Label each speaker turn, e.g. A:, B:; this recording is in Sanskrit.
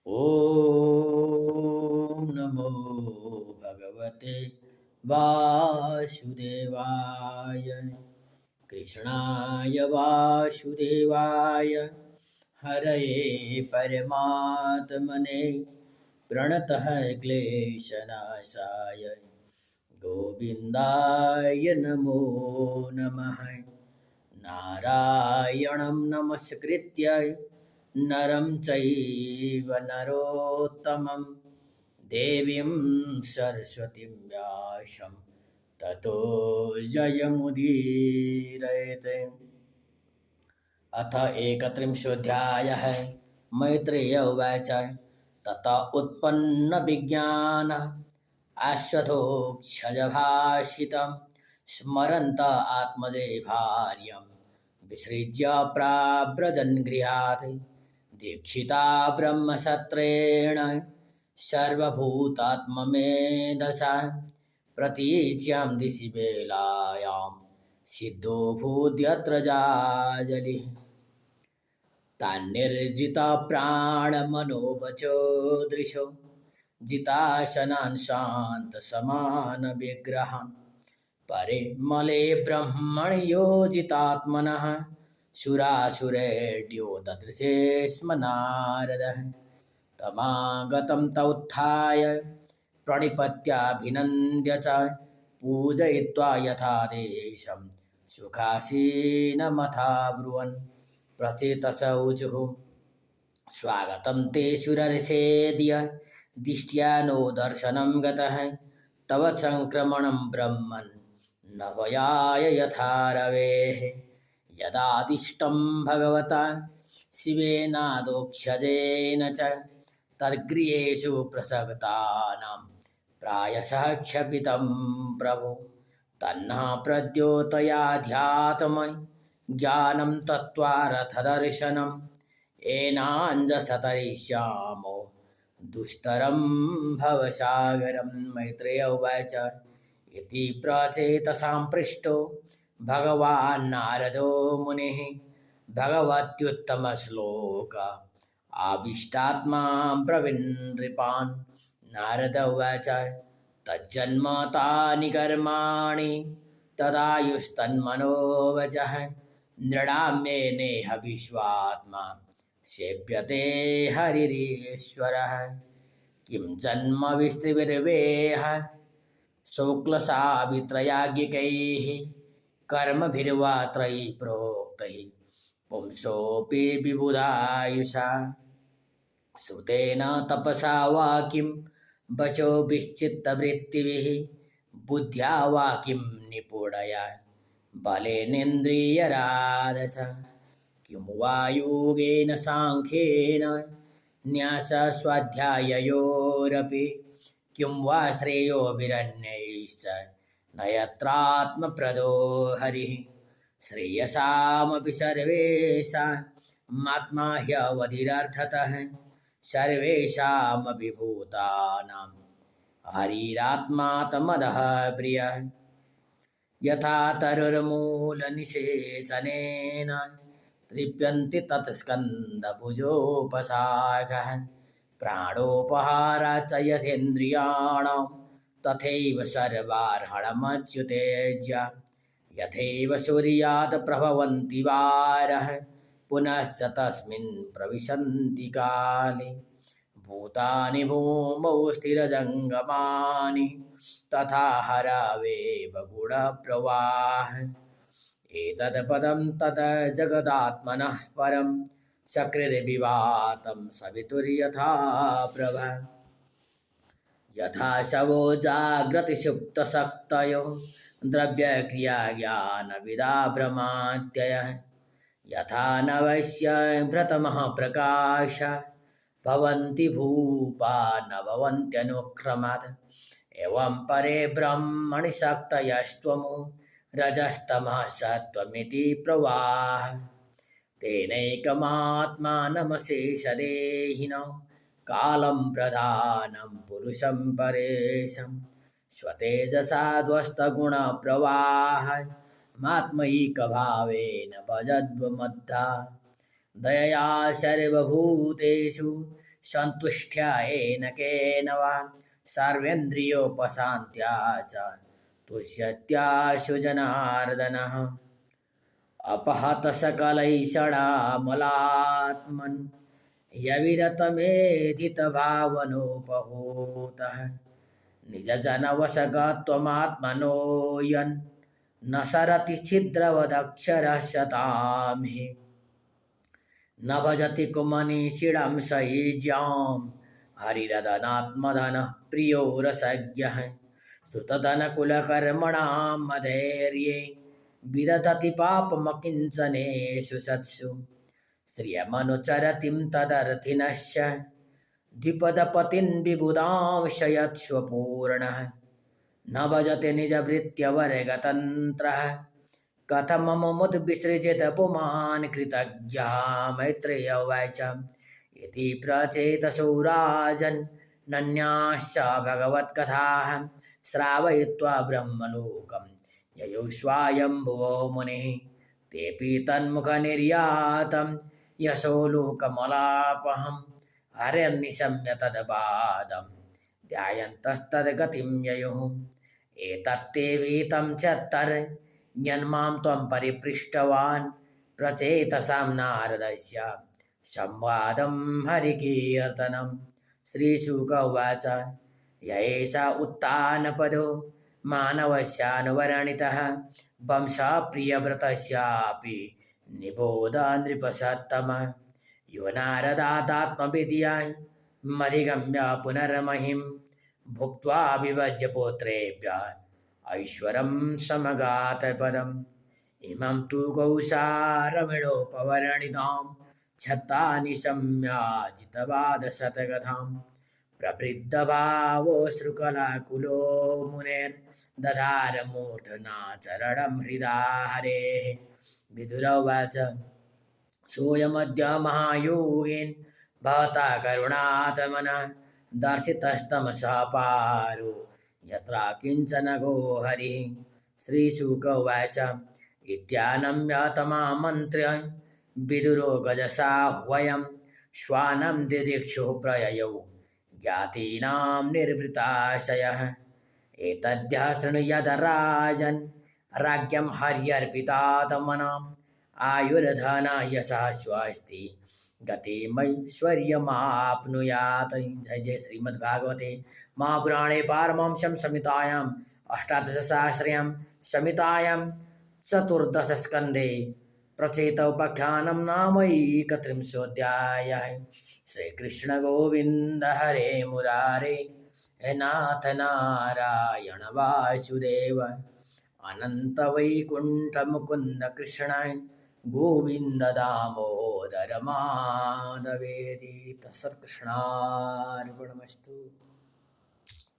A: ॐ नमो भगवते वासुदेवाय कृष्णाय वासुदेवाय हरये परमात्मने प्रणतः क्लेशनाशाय गोविन्दाय नमो नमः। नारायणं नमस्कृत्य नरं चैव नरोत्तमं देवीं सरस्वतीं व्यासं ततो जयमुदीरयते। अथ एकत्रिंशोऽध्यायः। मैत्रेय उवाच तत उत्पन्नविज्ञानः आश्वथोक्षजभाषितं स्मरन्त आत्मजे भार्यं विसृज्य प्राव्रजन् गृहात्। दीक्षिता ब्रह्मसत्रेण सर्वभूतात्ममेधसा प्रतीच्यां दिशि वेलायां सिद्धो भूद्यत्र जाजलिः। तान्निर्जिता प्राणमनोवचो दृशो जिताशनान् शान्तसमानविग्रहान् परिमले ब्रह्मणि योजितात्मनः सुरासुरेड्यो ददृशे स्म नारदः। तमागतं तौत्थाय प्रणिपत्याभिनन्द्य च पूजयित्वा यथादेशं सुखासीनमथाब्रुवन् प्रचेतसौचुः स्वागतं ते सुरर्षेद्य दिष्ट्या नो दर्शनं गतः तव संक्रमणं ब्रह्मन् न भयाय यथा रवेः। यदादिष्टं भगवता शिवेनादोक्षजेन च तद्गृहेषु प्रसक्तानां प्रायशः क्षपितं प्रभो तन्नः प्रद्योतयाध्यात्मं ज्ञानं तत्त्वार्थदर्शनम् येनाञ्जसतरिष्यामो दुस्तरं भवसागरं। मैत्रेय उवाच इति प्रचेतसां पृष्टो भगवान् नारदो मुनिः भगवत्युत्तमश्लोक आविष्टात्मा ब्रवीन्नृपान्। नारद उवाच तज्जन्म तानि कर्माणि तदायुस्तन्मनोवचः नृणाम्येनेह विश्वात्मा सेव्यते हरिरीश्वरः। किं जन्म विस्त्रिविर्वेह शुक्लसावित्रयाज्ञिकैः कर्मभिर्वा त्रयी प्रोक्तैः पुंसोऽपि विबुधायुषा श्रुतेन तपसा वा किं वचोभिश्चित्तवृत्तिभिः बुद्ध्या वा किं निपुणया बलेनेन्द्रियराधस किं वा योगेन साङ्ख्येन न्यासस्वाध्याययोरपि किं वा श्रेयोभिरन्यैश्च न यत्रात्मप्रदो हरिः। श्रेयसामपि सर्वेषामात्मा ह्यवधिरर्थतः सर्वेषामपि भूतानां हरिरात्मा तमदः प्रियः। यथा तरुर्मूलनिषेचनेन तृप्यन्ति तत्स्कन्दभुजोपशाखः प्राणोपहाराच्च यथेन्द्रियाणां तथैव सर्वार्हणमच्युतेज्य। यथैव सूर्यात् प्रभवन्ति वारः पुनश्च तस्मिन् प्रविशन्ति काले भूतानि भूमौ स्थिरजङ्गमानि तथा हरावेव गुणप्रवाह। एतत्पदं तत् जगदात्मनः परं सकृद्विवातं सवितुर्यथा प्रभा। यथा शवो जाग्रतिसुप्तशक्तयो द्रव्यक्रियाज्ञानविदा भ्रमात्ययः यथा नवस्य भ्रतमः प्रकाश भवन्ति भूपा न भवन्त्यनुक्रमात् एवं परे ब्रह्मणि शक्तयस्त्वमु रजस्तमः सत्त्वमिति प्रवाह। तेनैकमात्मानमशेषदेहिनो कालं प्रधानं पुरुषं परेशं स्वतेजसा ध्वस्तगुणप्रवाह मात्मैकभावेन भजध्वमद्धा दयया सर्वभूतेषु सन्तुष्ट्या येन केन वा सर्वेन्द्रियोपशान्त्या च तुष्यत्याशु जनार्दनः अपहत सकलैषणामलात्मन् यविरतमेधितभावनोपहूतः निजजनवशगत्वमात्मनो यन् न सरति छिद्रवदक्षरः शतां हि न भजति कुमनीषिणं सयुज्यां हरिरदनात्मधनः प्रियो रसज्ञः स्तुतधनकुलकर्मणां मदैर्ये विदधति पापमकिञ्चनेषु सत्सु श्रियमनुचरतिं तदर्थिनश्च द्विपदपतिन् विबुधां शयत्स्वपूर्णः न भजते निजभृत्यवर्गतन्त्रः कथममुद्विसृजेत पुमान् कृतज्ञः मैत्रेय उवाच इति प्रचेतसो राजन् नन्याश्च भगवत्कथाः श्रावयित्वा ब्रह्मलोकं ययौ स्वायम्भुवो मुनिः तेऽपि तन्मुखनिर्यातं यशो लोकमलापहम् हरेर्निशम्य तद्पादं ध्यायन्तस्तद्गतिं ययुः एतत्ते वीतं चत्तर्ज्ञन्मां त्वं परिपृष्टवान् प्रचेतसां नारदस्य संवादं हरिकीर्तनं श्रीशुक उवाच य एष उत्तानपदो मानवस्यानुवर्णितः वंशप्रियव्रतस्यापि निबोध नृपसत्तमः यो नारदादात्मविद्यां मधिगम्य पुनर्महिं भुक्त्वा विभज्य पुत्रेभ्यः ऐश्वरं समगातपदम् इमं तु कौसारमिणोपवर्णितां छत्तानि सम्याजितवादशतकथां प्रवृद्धभावो श्रुकलाकुलो मुनेर्दधार मूर्धना चरणं हृदा हरेः विदुर उवाच सोऽयमद्य महायोगेन भवता करुणात्मनः दर्शितस्तमसः पारो यत्र किञ्चन गो हरिः श्रीशुक उवाच इत्यानम्य तमामन्त्र्य विदुरो गजसाह्वयं श्वानं दिदिक्षुः प्रययौ ज्ञातीनां निर्वृताशयः एतद्यः शृणुयाद राजन् राज्ञं हर्यर्पितात्मनाम् आयुर्धन यशः स्वस्ति गतिमैश्वर्यमाप्नुयात्। जय जय श्रीमद्भागवते महापुराणे पारमहंस्यां संहितायाम् अष्टादशसहस्र्यां संहितायां चतुर्दशस्कन्धे प्रचेतोपाख्यानं नामैकत्रिंशोऽध्यायः। श्रीकृष्ण गोविन्द हरे मुरारे हे नाथ नारायण वासुदेव अनंत वैकुंठ मुकुंद कृष्ण गोविंद दामोदर माधवेति। तत्सत्कृष्णार्पणमस्तु।